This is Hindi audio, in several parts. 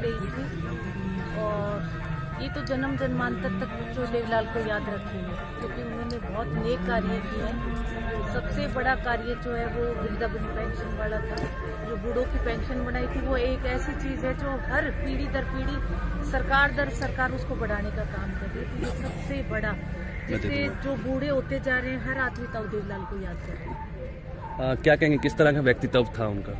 2023 में। और ये तो जन्म जन्मांतर तक जो देवलाल को याद रखेंगे, क्योंकि उन्होंने बहुत नेक कार्य किए हैं। सबसे बड़ा कार्य जो है वो वृद्धावन पेंशन वाला था, जो बूढ़ों की पेंशन बनाई थी। वो एक ऐसी चीज़ है जो हर पीढ़ी दर पीढ़ी सरकार दर सरकार उसको बढ़ाने का काम कर रही है। तो ये सबसे बड़ा, जिससे जो बूढ़े होते जा रहे हैं, हर आदमी ताऊ देवलाल को याद कर रहे हैं। क्या कहेंगे, किस तरह का व्यक्तित्व था उनका?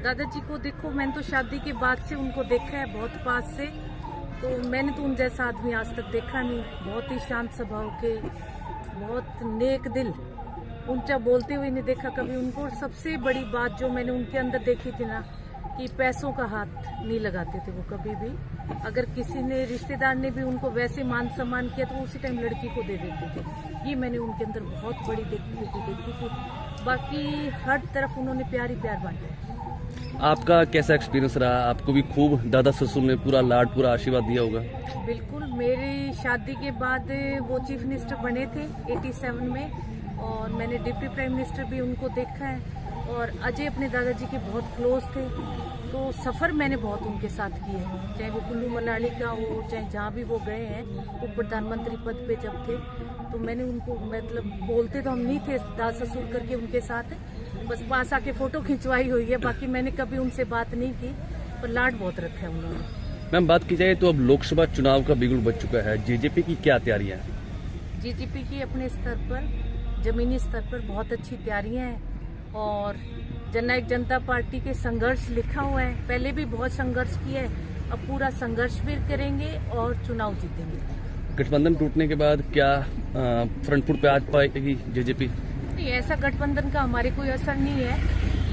दादाजी को देखो, मैंने तो शादी के बाद से उनको देखा है बहुत पास से, तो मैंने तो उन जैसा आदमी आज तक देखा नहीं। बहुत ही शांत स्वभाव के, बहुत नेक दिल, ऊंचा बोलते हुए नहीं देखा कभी उनको। और सबसे बड़ी बात जो मैंने उनके अंदर देखी थी ना, कि पैसों का हाथ नहीं लगाते थे वो कभी भी। अगर किसी ने, रिश्तेदार ने भी उनको वैसे मान सम्मान किया तो उसी टाइम लड़की को दे देते थे। ये मैंने उनके अंदर बहुत बड़ी देखी थी। बाकी हर तरफ उन्होंने प्यार ही प्यार बांटा। आपका कैसा एक्सपीरियंस रहा? आपको भी खूब दादा ससुर ने पूरा लाड, पूरा आशीर्वाद दिया होगा? बिल्कुल, मेरी शादी के बाद वो चीफ मिनिस्टर बने थे 87 में, और मैंने डिप्टी प्राइम मिनिस्टर भी उनको देखा है। और अजय अपने दादाजी के बहुत क्लोज थे, तो सफ़र मैंने बहुत उनके साथ किए हैं, चाहे वो कुल्लू मनाली का हो, चाहे जहाँ भी वो गए हैं। वो प्रधानमंत्री पद पे जब थे तो मैंने उनको, मतलब बोलते तो हम नहीं थे दादा ससुर करके उनके साथ, बस पास आके फ़ोटो खिंचवाई हुई है। बाकी मैंने कभी उनसे बात नहीं की, पर लाड बहुत रखा है उन्होंने। मैम, बात की जाए तो अब लोकसभा चुनाव का बिगुल बज चुका है, जेजेपी की क्या तैयारियां हैं? जेजेपी की अपने स्तर पर, जमीनी स्तर पर बहुत अच्छी तैयारियां हैं। और जननायक जनता पार्टी के संघर्ष लिखा हुआ है, पहले भी बहुत संघर्ष किया है, अब पूरा संघर्ष भी करेंगे और चुनाव जीतेंगे। गठबंधन टूटने के बाद क्या फ्रंट फुट पे आ पाएगी जेजेपी? नहीं, ऐसा गठबंधन का हमारे कोई असर नहीं है।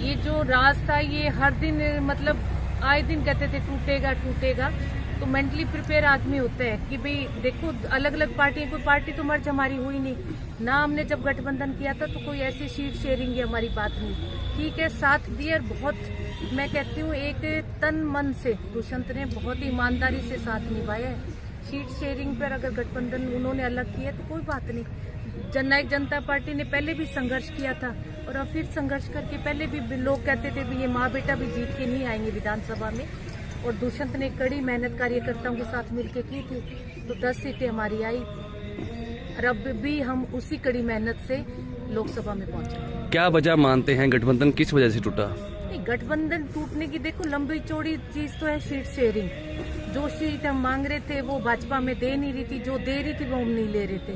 ये जो राज था, ये हर दिन, मतलब आए दिन कहते थे टूटेगा टूटेगा। तो मेंटली प्रिपेयर आदमी होता है कि भाई देखो, अलग अलग पार्टी, कोई पार्टी तो मर्ज हमारी हुई नहीं ना। हमने जब गठबंधन किया था तो कोई ऐसी सीट शेयरिंग की हमारी बात नहीं। ठीक है, साथ दिया, बहुत, मैं कहती हूँ एक तन मन से दुष्यंत ने बहुत ईमानदारी से साथ निभाया है। सीट शेयरिंग पर अगर गठबंधन उन्होंने अलग किया तो कोई बात नहीं। जननायक जनता पार्टी ने पहले भी संघर्ष किया था, और अब फिर संघर्ष करके, पहले भी लोग कहते थे भी ये माँ बेटा भी जीत के नहीं आएंगे विधानसभा में, और दुष्यंत ने कड़ी मेहनत कार्यकर्ताओं के साथ मिलकर की थी, तो 10 सीटें हमारी आई। और अब भी हम उसी कड़ी मेहनत से लोकसभा में पहुंचे। क्या वजह मानते हैं, गठबंधन किस वजह से टूटा? नहीं, गठबंधन टूटने की देखो लंबी चौड़ी चीज तो है सीट शेयरिंग। जो सीट हम मांग रहे थे वो भाजपा में दे नहीं रही थी, जो दे रही थी वो हम नहीं ले रहे थे।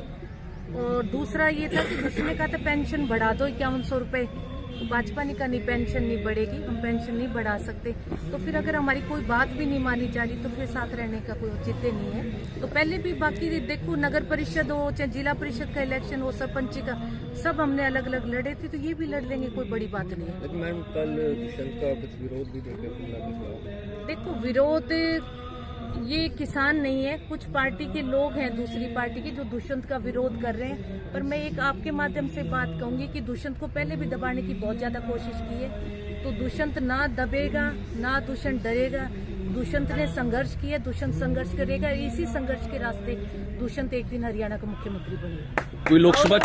और दूसरा ये था कि उसने कहा था पेंशन बढ़ा दो 5100 रुपए, तो भाजपा ने कहा नहीं, पेंशन नहीं बढ़ेगी, हम पेंशन नहीं बढ़ा सकते। तो फिर अगर हमारी कोई बात भी नहीं मानी जा रही तो फिर साथ रहने का कोई औचित्य नहीं है। तो पहले भी बाकी देखो, नगर परिषद हो चाहे जिला परिषद का इलेक्शन हो, सरपंच का, सब हमने अलग अलग लड़े थे, तो ये भी लड़ लेंगे, कोई बड़ी बात नहीं है। लेकिन मैम, कल दुष्यंत का कुछ विरोध भी देखो, विरोध ये किसान नहीं है, कुछ पार्टी के लोग हैं दूसरी पार्टी के जो दुष्यंत का विरोध कर रहे हैं। पर मैं एक आपके माध्यम से बात कहूंगी कि दुष्यंत को पहले भी दबाने की बहुत ज्यादा कोशिश की है, तो दुष्यंत ना दबेगा, ना दुष्यंत डरेगा। दुष्यंत ने संघर्ष किया, दुष्यंत संघर्ष करेगा, इसी संघर्ष के रास्ते दुष्यंत एक दिन हरियाणा का मुख्यमंत्री बनेगा। कोई लोकसभा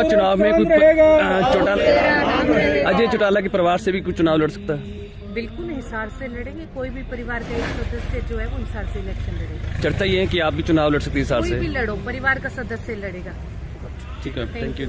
चुनाव में कोई अजय चौटाला के परिवार से भी कुछ चुनाव लड़ सकता है? बिल्कुल हिसार से लड़ेंगे, कोई भी परिवार का एक सदस्य जो है वो हिसार से इलेक्शन लड़ेगा। चर्चा ये है कि आप भी चुनाव लड़ सकती है हिसार से? कोई भी लड़ो, परिवार का सदस्य लड़ेगा। ठीक है, थैंक यू।